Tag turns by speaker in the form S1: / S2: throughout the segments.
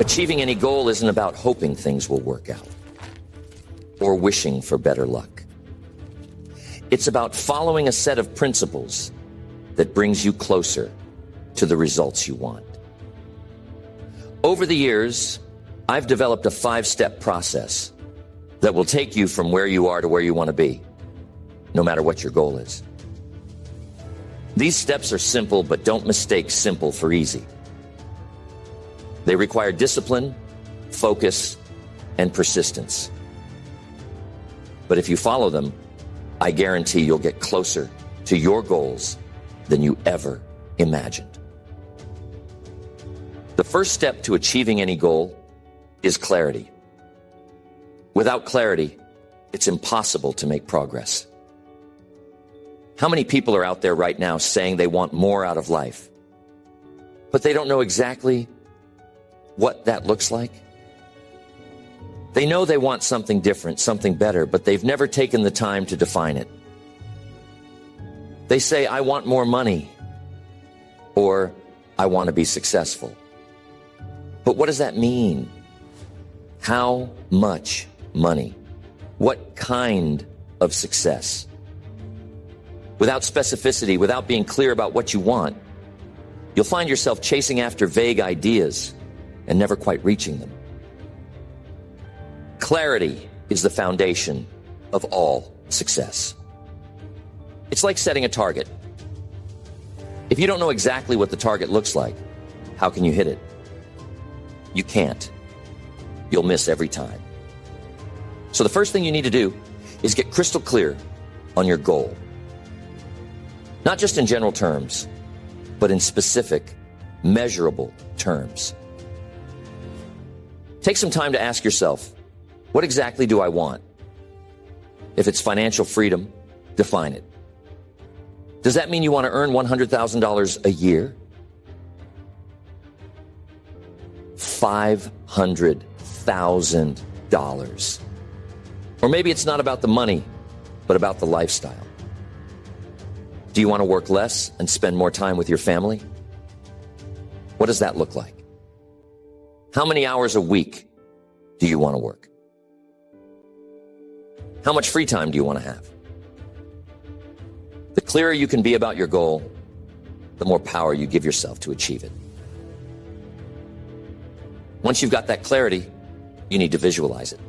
S1: Achieving any goal isn't about hoping things will work out or wishing for better luck. It's about following a set of principles that brings you closer to the results you want. Over the years, I've developed a 5-step process that will take you from where you are to where you want to be, no matter what your goal is. These steps are simple, but don't mistake simple for easy. They require discipline, focus, and persistence. But if you follow them, I guarantee you'll get closer to your goals than you ever imagined. The first step to achieving any goal is clarity. Without clarity, it's impossible to make progress. How many people are out there right now saying they want more out of life, but they don't know exactly what that looks like? They know they want something different, something better, but they've never taken the time to define it. They say, I want more money, or I want to be successful. But what does that mean? How much money? What kind of success? Without specificity, without being clear about what you want, you'll find yourself chasing after vague ideas and never quite reaching them. Clarity is the foundation of all success. It's like setting a target. If you don't know exactly what the target looks like, how can you hit it? You can't. You'll miss every time. So the first thing you need to do is get crystal clear on your goal. Not just in general terms, but in specific, measurable terms. Take some time to ask yourself, what exactly do I want? If it's financial freedom, define it. Does that mean you want to earn $100,000 a year? $500,000. Or maybe it's not about the money, but about the lifestyle. Do you want to work less and spend more time with your family? What does that look like? How many hours a week do you want to work? How much free time do you want to have? The clearer you can be about your goal, the more power you give yourself to achieve it. Once you've got that clarity, you need to visualize it.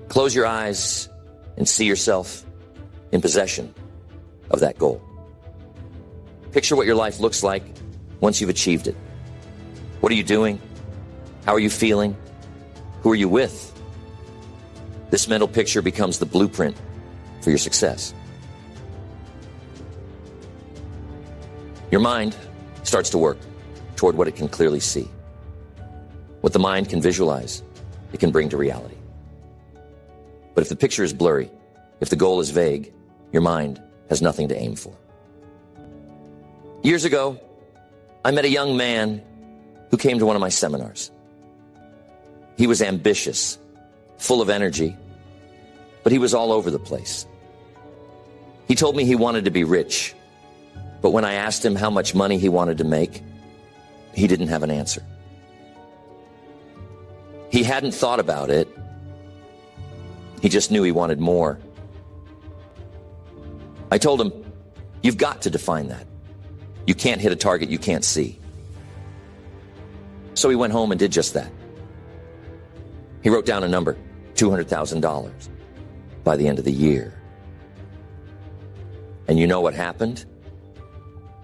S1: Close your eyes and see yourself in possession of that goal. Picture what your life looks like once you've achieved it. What are you doing? How are you feeling? Who are you with? This mental picture becomes the blueprint for your success. Your mind starts to work toward what it can clearly see. What the mind can visualize, it can bring to reality. But if the picture is blurry, if the goal is vague, your mind has nothing to aim for. Years ago, I met a young man who came to one of my seminars. He was ambitious, full of energy, but he was all over the place. He told me he wanted to be rich, but when I asked him how much money he wanted to make, he didn't have an answer. He hadn't thought about it. He just knew he wanted more. I told him, you've got to define that. You can't hit a target you can't see. So he went home and did just that. He wrote down a number, $200,000 by the end of the year. And you know what happened?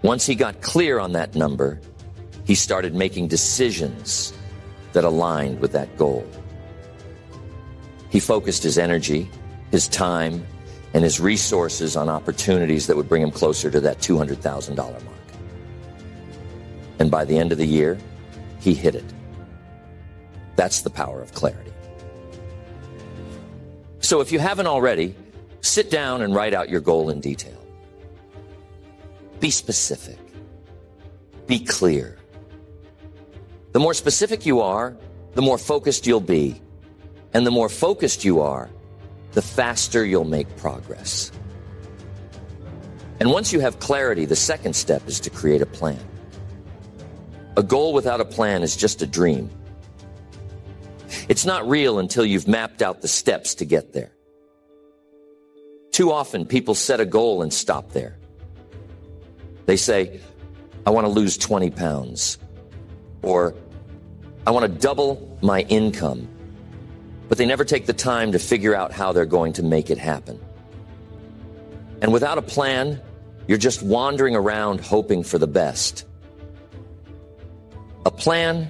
S1: Once he got clear on that number, he started making decisions that aligned with that goal. He focused his energy, his time, and his resources on opportunities that would bring him closer to that $200,000 mark. And by the end of the year, he hit it. That's the power of clarity. So if you haven't already, sit down and write out your goal in detail. Be specific. Be clear. The more specific you are, the more focused you'll be. And the more focused you are, the faster you'll make progress. And once you have clarity, the second step is to create a plan. A goal without a plan is just a dream. It's not real until you've mapped out the steps to get there. Too often, people set a goal and stop there. They say, I want to lose 20 pounds, or I want to double my income, but they never take the time to figure out how they're going to make it happen. And without a plan, you're just wandering around hoping for the best. A plan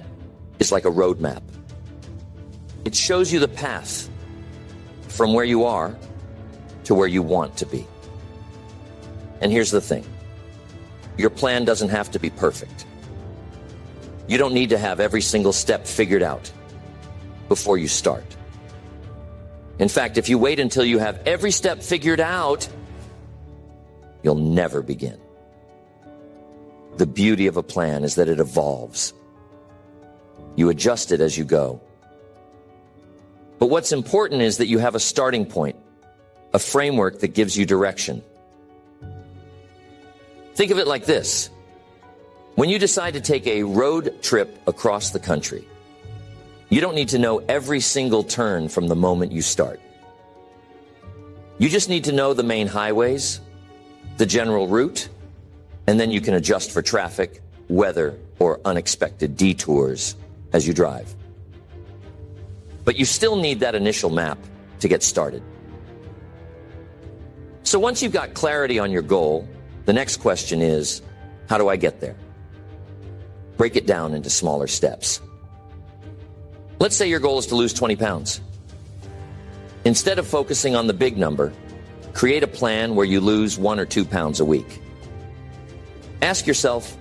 S1: is like a roadmap. It shows you the path from where you are to where you want to be. And here's the thing. Your plan doesn't have to be perfect. You don't need to have every single step figured out before you start. In fact, if you wait until you have every step figured out, you'll never begin. The beauty of a plan is that it evolves. You adjust it as you go. But what's important is that you have a starting point, a framework that gives you direction. Think of it like this. When you decide to take a road trip across the country, you don't need to know every single turn from the moment you start. You just need to know the main highways, the general route, and then you can adjust for traffic, weather, or unexpected detours as you drive. But you still need that initial map to get started. So once you've got clarity on your goal, the next question is, how do I get there? Break it down into smaller steps. Let's say your goal is to lose 20 pounds. Instead of focusing on the big number, create a plan where you lose 1 or 2 pounds a week. Ask yourself,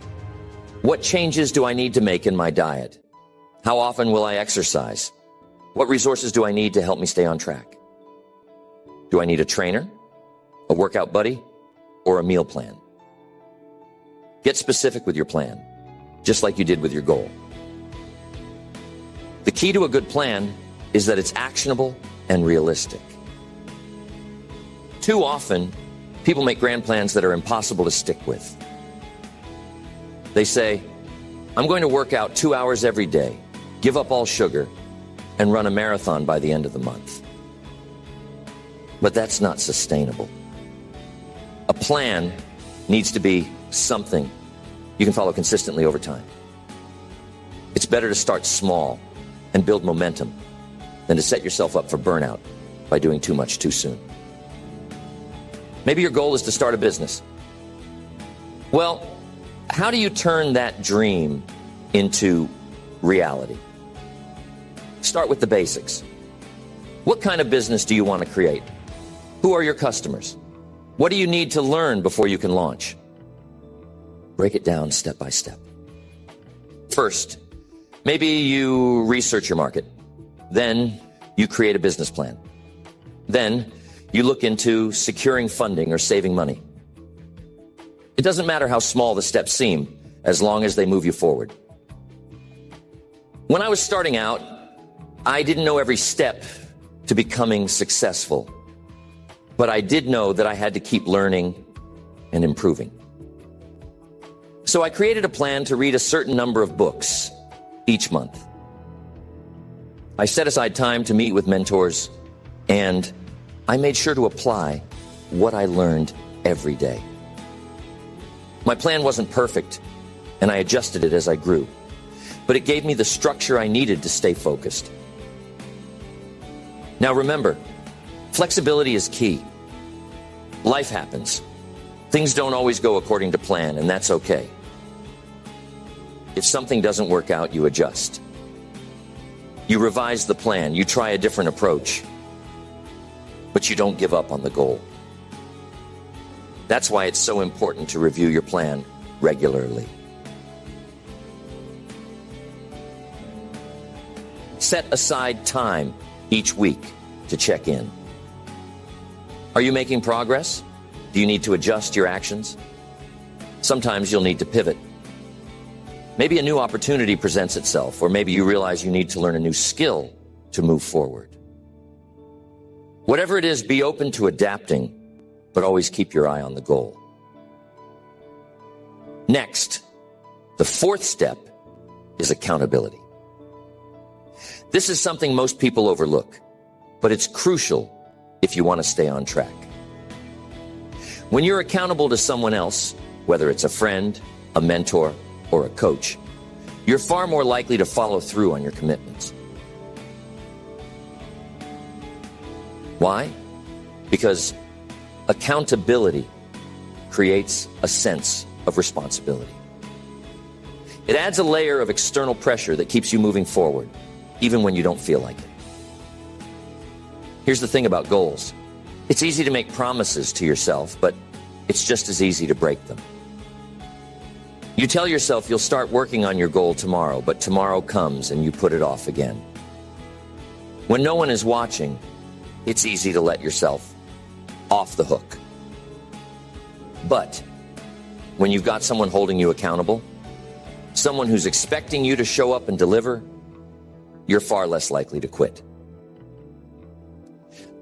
S1: what changes do I need to make in my diet? How often will I exercise? What resources do I need to help me stay on track? Do I need a trainer, a workout buddy, or a meal plan? Get specific with your plan, just like you did with your goal. The key to a good plan is that it's actionable and realistic. Too often, people make grand plans that are impossible to stick with. They say, I'm going to work out 2 hours every day, give up all sugar, and run a marathon by the end of the month. But that's not sustainable. A plan needs to be something you can follow consistently over time. It's better to start small and build momentum than to set yourself up for burnout by doing too much too soon. Maybe your goal is to start a business. Well, how do you turn that dream into reality? Start with the basics. What kind of business do you want to create? Who are your customers? What do you need to learn before you can launch? Break it down step by step. First, maybe you research your market. Then you create a business plan. Then you look into securing funding or saving money. It doesn't matter how small the steps seem, as long as they move you forward. When I was starting out, I didn't know every step to becoming successful, but I did know that I had to keep learning and improving. So I created a plan to read a certain number of books each month. I set aside time to meet with mentors, and I made sure to apply what I learned every day. My plan wasn't perfect, and I adjusted it as I grew, but it gave me the structure I needed to stay focused. Now remember, flexibility is key. Life happens. Things don't always go according to plan, and that's okay. If something doesn't work out, you adjust. You revise the plan, you try a different approach, but you don't give up on the goal. That's why it's so important to review your plan regularly. Set aside time each week to check in. Are you making progress? Do you need to adjust your actions? Sometimes you'll need to pivot. Maybe a new opportunity presents itself, or maybe you realize you need to learn a new skill to move forward. Whatever it is, be open to adapting, but always keep your eye on the goal. Next, the fourth step is accountability. This is something most people overlook, but it's crucial if you want to stay on track. When you're accountable to someone else, whether it's a friend, a mentor, or a coach, you're far more likely to follow through on your commitments. Why? Because accountability creates a sense of responsibility. It adds a layer of external pressure that keeps you moving forward, even when you don't feel like it. Here's the thing about goals. It's easy to make promises to yourself, but it's just as easy to break them. You tell yourself you'll start working on your goal tomorrow, but tomorrow comes and you put it off again. When no one is watching, it's easy to let yourself off the hook. But when you've got someone holding you accountable, someone who's expecting you to show up and deliver, you're far less likely to quit.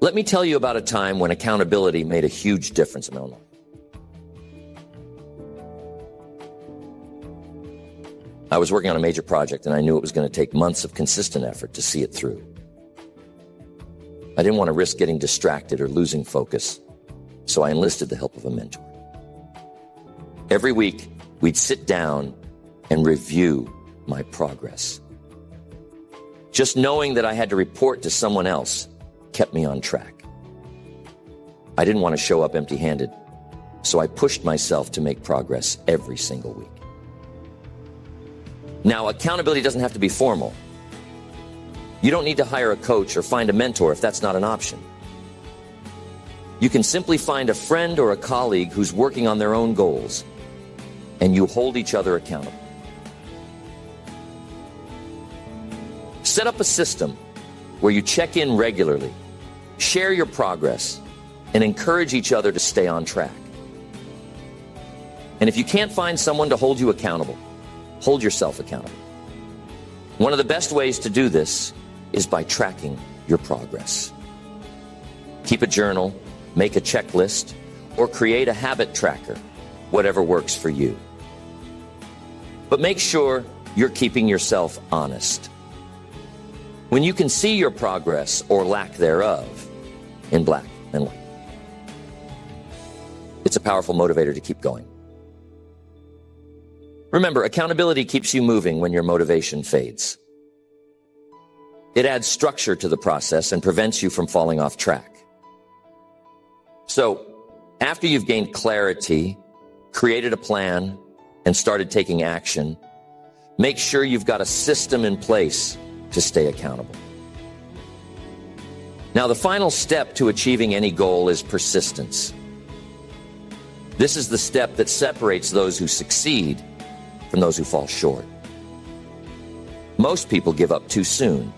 S1: Let me tell you about a time when accountability made a huge difference. I was working on a major project and I knew it was going to take months of consistent effort to see it through. I didn't want to risk getting distracted or losing focus, so I enlisted the help of a mentor. Every week, we'd sit down and review my progress. Just knowing that I had to report to someone else kept me on track. I didn't want to show up empty-handed, so I pushed myself to make progress every single week. Now, accountability doesn't have to be formal. You don't need to hire a coach or find a mentor if that's not an option. You can simply find a friend or a colleague who's working on their own goals, and you hold each other accountable. Set up a system where you check in regularly, share your progress, and encourage each other to stay on track. And if you can't find someone to hold you accountable, hold yourself accountable. One of the best ways to do this is by tracking your progress. Keep a journal, make a checklist, or create a habit tracker, whatever works for you. But make sure you're keeping yourself honest. When you can see your progress or lack thereof in black and white, it's a powerful motivator to keep going. Remember, accountability keeps you moving when your motivation fades. It adds structure to the process and prevents you from falling off track. So, after you've gained clarity, created a plan, and started taking action, make sure you've got a system in place to stay accountable. Now, the final step to achieving any goal is persistence. This is the step that separates those who succeed from those who fall short. Most people give up too soon.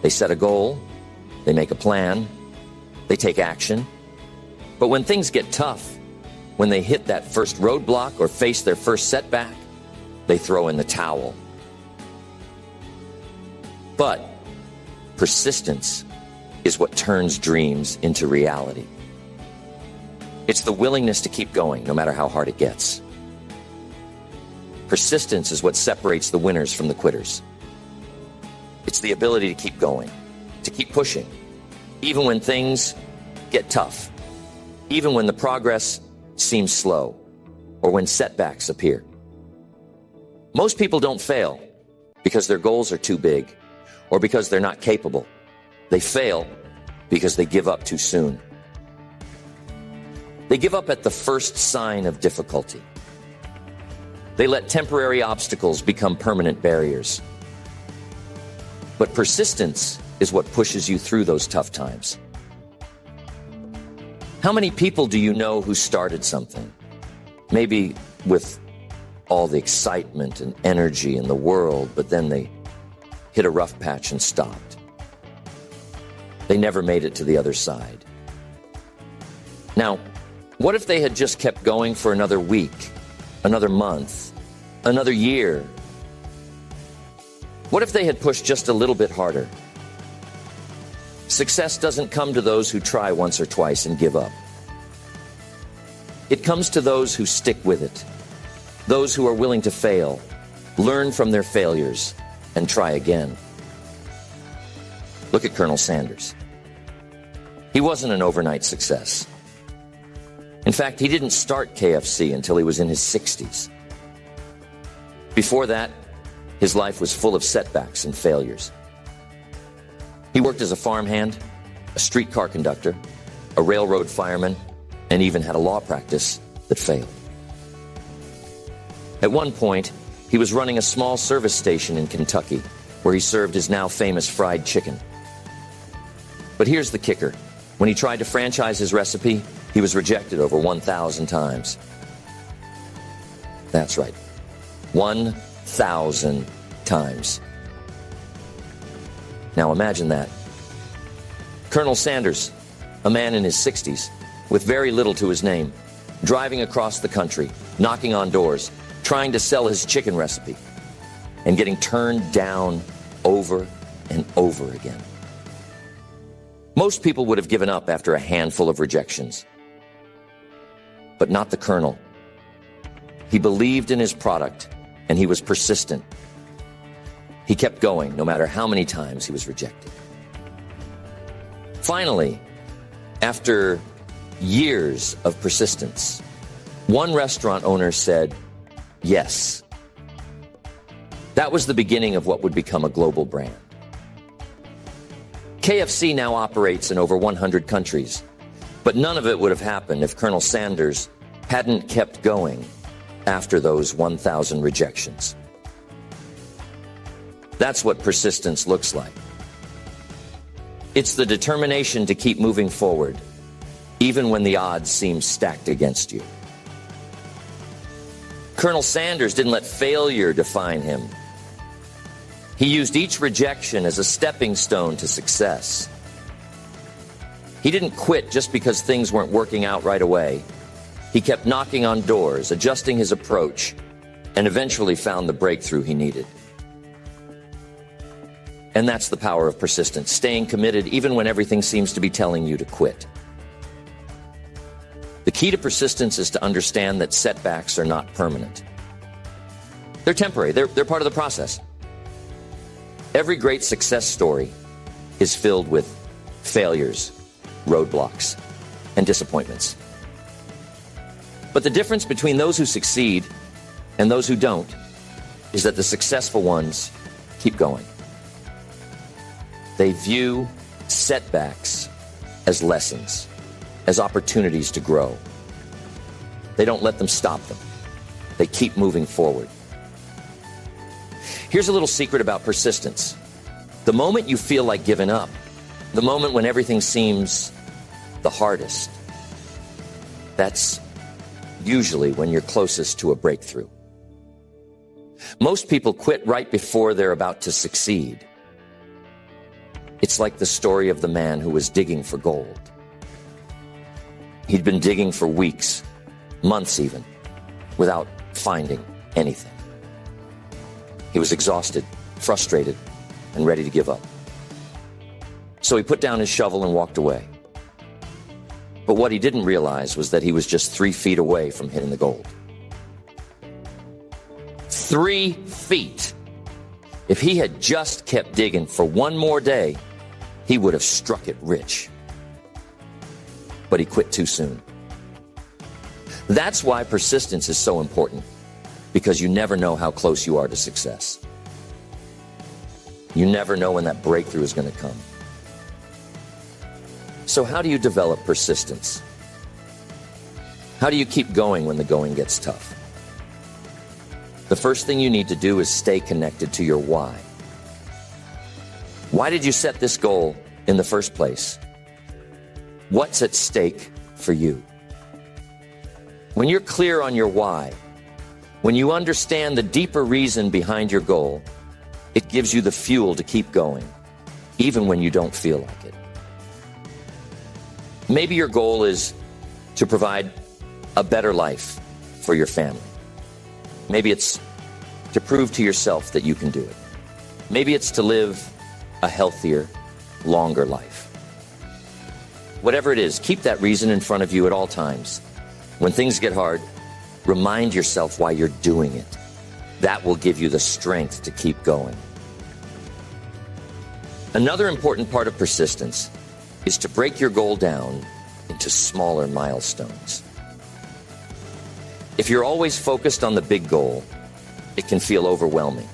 S1: They set a goal, they make a plan, they take action. But when things get tough, when they hit that first roadblock or face their first setback, they throw in the towel. But persistence is what turns dreams into reality. It's the willingness to keep going, no matter how hard it gets. Persistence is what separates the winners from the quitters. It's the ability to keep going, to keep pushing, even when things get tough, even when the progress seems slow, or when setbacks appear. Most people don't fail because their goals are too big, or because they're not capable. They fail because they give up too soon. They give up at the first sign of difficulty. They let temporary obstacles become permanent barriers. But persistence is what pushes you through those tough times. How many people do you know who started something, maybe with all the excitement and energy in the world, but then they hit a rough patch and stopped? They never made it to the other side. Now, what if they had just kept going for another week, another month, another year? What if they had pushed just a little bit harder? Success doesn't come to those who try once or twice and give up. It comes to those who stick with it, those who are willing to fail, learn from their failures, and try again. Look at Colonel Sanders. He wasn't an overnight success. In fact, he didn't start KFC until he was in his 60s. Before that, his life was full of setbacks and failures. He worked as a farmhand, a streetcar conductor, a railroad fireman, and even had a law practice that failed. At one point, he was running a small service station in Kentucky where he served his now famous fried chicken. But here's the kicker. When he tried to franchise his recipe, he was rejected over 1,000 times. That's right, 1,000 times. Now imagine that. Colonel Sanders, a man in his 60s, with very little to his name, driving across the country, knocking on doors, trying to sell his chicken recipe, and getting turned down over and over again. Most people would have given up after a handful of rejections. But not the Colonel. He believed in his product, and he was persistent. He kept going, no matter how many times he was rejected. Finally, after years of persistence, one restaurant owner said, yes. That was the beginning of what would become a global brand. KFC now operates in over 100 countries, but none of it would have happened if Colonel Sanders hadn't kept going after those 1,000 rejections. That's what persistence looks like. It's the determination to keep moving forward, even when the odds seem stacked against you. Colonel Sanders didn't let failure define him. He used each rejection as a stepping stone to success. He didn't quit just because things weren't working out right away. He kept knocking on doors, adjusting his approach, and eventually found the breakthrough he needed. And that's the power of persistence, staying committed even when everything seems to be telling you to quit. The key to persistence is to understand that setbacks are not permanent. They're temporary. They're part of the process. Every great success story is filled with failures, roadblocks, and disappointments. But the difference between those who succeed and those who don't is that the successful ones keep going. They view setbacks as lessons, as opportunities to grow. They don't let them stop them. They keep moving forward. Here's a little secret about persistence. The moment you feel like giving up, the moment when everything seems the hardest, that's usually when you're closest to a breakthrough. Most people quit right before they're about to succeed. It's like the story of the man who was digging for gold. He'd been digging for weeks, months even, without finding anything. He was exhausted, frustrated, and ready to give up. So he put down his shovel and walked away. But what he didn't realize was that he was just 3 feet away from hitting the gold. 3 feet. If he had just kept digging for one more day, he would have struck it rich. But he quit too soon. That's why persistence is so important, because you never know how close you are to success. You never know when that breakthrough is going to come. So how do you develop persistence? How do you keep going when the going gets tough? The first thing you need to do is stay connected to your why. Why did you set this goal in the first place? What's at stake for you? When you're clear on your why, when you understand the deeper reason behind your goal, it gives you the fuel to keep going, even when you don't feel like it. Maybe your goal is to provide a better life for your family. Maybe it's to prove to yourself that you can do it. Maybe it's to live a healthier, longer life. Whatever it is, keep that reason in front of you at all times. When things get hard, remind yourself why you're doing it. That will give you the strength to keep going. Another important part of persistence is to break your goal down into smaller milestones. If you're always focused on the big goal, it can feel overwhelming,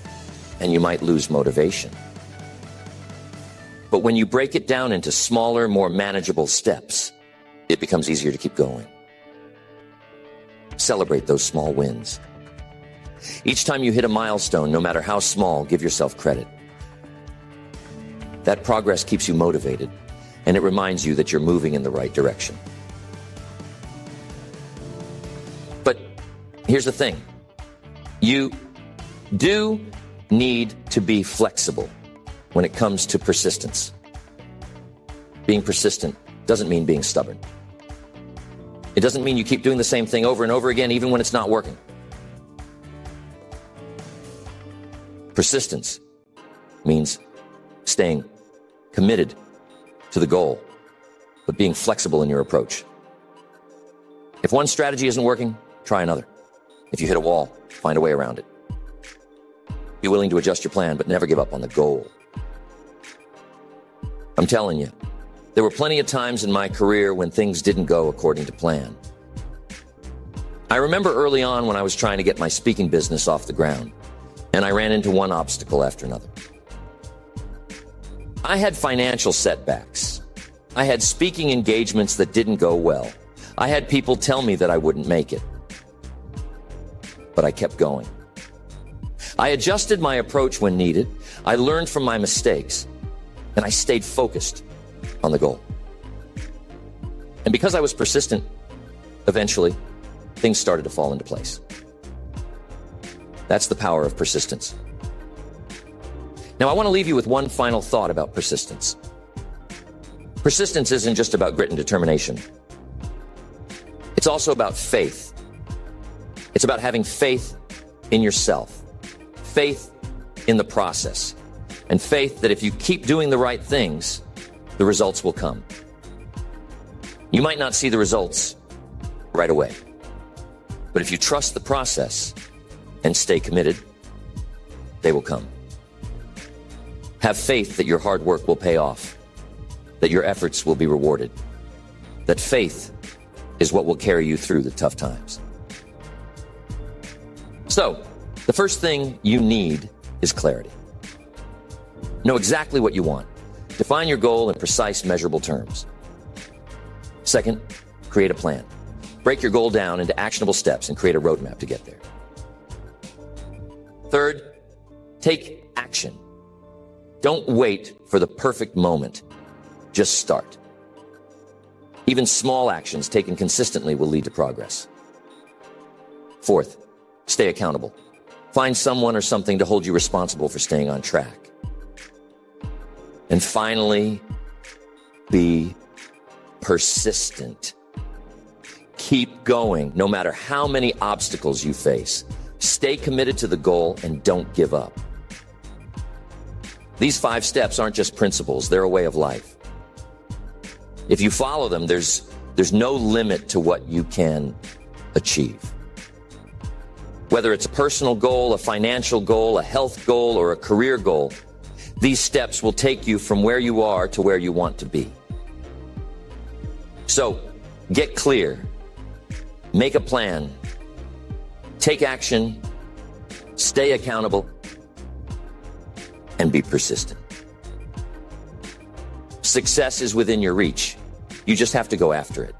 S1: and you might lose motivation. But when you break it down into smaller, more manageable steps, it becomes easier to keep going. Celebrate those small wins. Each time you hit a milestone, no matter how small, give yourself credit. That progress keeps you motivated, and it reminds you that you're moving in the right direction. But here's the thing. You do need to be flexible when it comes to persistence. Being persistent doesn't mean being stubborn. It doesn't mean you keep doing the same thing over and over again, even when it's not working. Persistence means staying committed to the goal, but being flexible in your approach. If one strategy isn't working, try another. If you hit a wall, find a way around it. Be willing to adjust your plan, but never give up on the goal. I'm telling you, there were plenty of times in my career when things didn't go according to plan. I remember early on when I was trying to get my speaking business off the ground, and I ran into one obstacle after another. I had financial setbacks. I had speaking engagements that didn't go well. I had people tell me that I wouldn't make it. But I kept going. I adjusted my approach when needed. I learned from my mistakes, and I stayed focused on the goal. And because I was persistent, eventually, things started to fall into place. That's the power of persistence. Now, I want to leave you with one final thought about persistence. Persistence isn't just about grit and determination. It's also about faith. It's about having faith in yourself, faith in the process, and faith that if you keep doing the right things, the results will come. You might not see the results right away, but if you trust the process and stay committed, they will come. Have faith that your hard work will pay off, that your efforts will be rewarded, that faith is what will carry you through the tough times. So, the first thing you need is clarity. Know exactly what you want. Define your goal in precise, measurable terms. Second, create a plan. Break your goal down into actionable steps and create a roadmap to get there. Third, take action. Don't wait for the perfect moment. Just start. Even small actions taken consistently will lead to progress. Fourth, stay accountable. Find someone or something to hold you responsible for staying on track. And finally, be persistent. Keep going, no matter how many obstacles you face. Stay committed to the goal and don't give up. These 5 steps aren't just principles, they're a way of life. If you follow them, there's no limit to what you can achieve. Whether it's a personal goal, a financial goal, a health goal, or a career goal, these steps will take you from where you are to where you want to be. So, get clear, make a plan, take action, stay accountable, and be persistent. Success is within your reach. You just have to go after it.